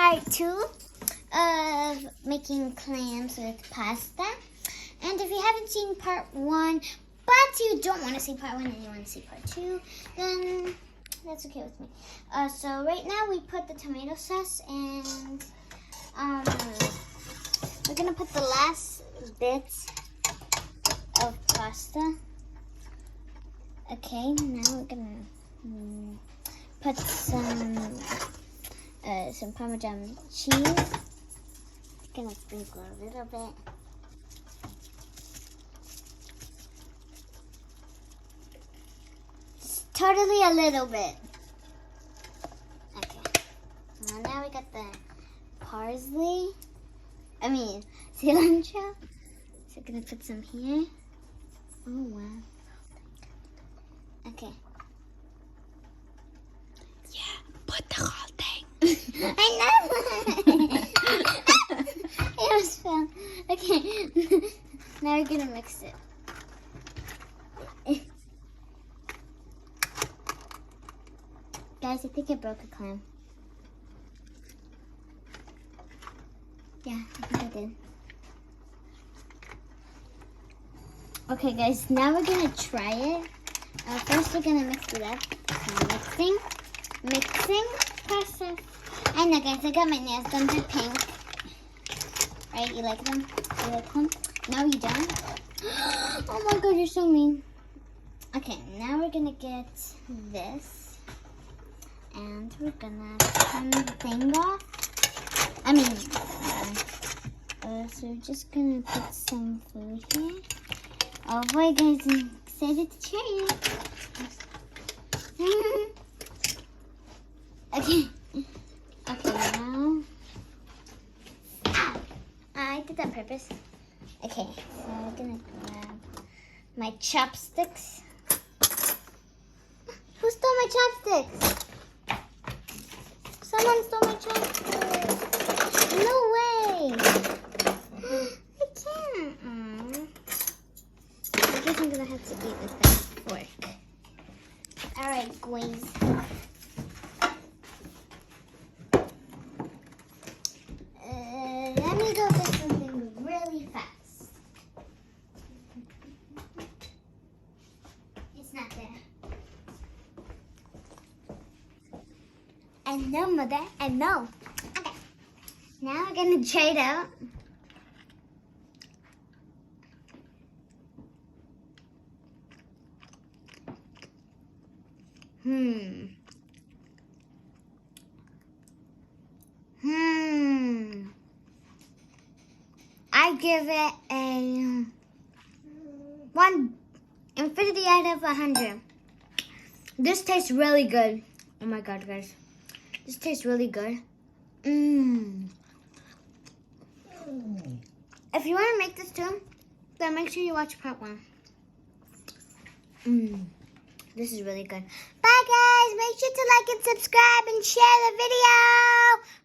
part 2 of making clams with pasta. And if you haven't seen part 1, but you don't want to see part 1 and you want to see part 2, then that's okay with me. So right now we put the tomato sauce and we're going to put the last bits of pasta. Okay, now we're going to put some Parmesan cheese. Gonna sprinkle a little bit. Just totally a little bit. Okay. Well, now we got the parsley. Cilantro. So I'm gonna put some here. Oh wow. Okay. Yeah, put the whole thing. I know. It was fun. Okay. Now we're gonna mix it. Guys, I think I broke a clam. Yeah, I think I did. Okay, guys, now we're gonna try it. First, we're gonna mix it up. Mixing process. I know, guys, I got my nails done. They're pink. Right? You like them? You like them? No, you don't? Oh my god, you're so mean. Okay, now we're gonna get this. And we're gonna turn the thing off. So we're just gonna put some food here. Oh boy, guys, I'm excited to try it. Okay. Okay, now. I did that on purpose. Okay, so I'm gonna grab my chopsticks. Who stole my chopsticks? Someone stole my chopsticks. No way. I can't. I guess I'm gonna have to eat with that fork. Alright, guys. Let me go get something really fast. It's not there. I know, Mother. I know. Okay. Now we're gonna try it out. I give it a 1 infinity out of 100. This tastes really good. Oh my god, guys. This tastes really good. If you want to make this too, then make sure you watch part 1. This is really good. Bye, guys. Make sure to like and subscribe and share the video.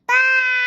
Bye.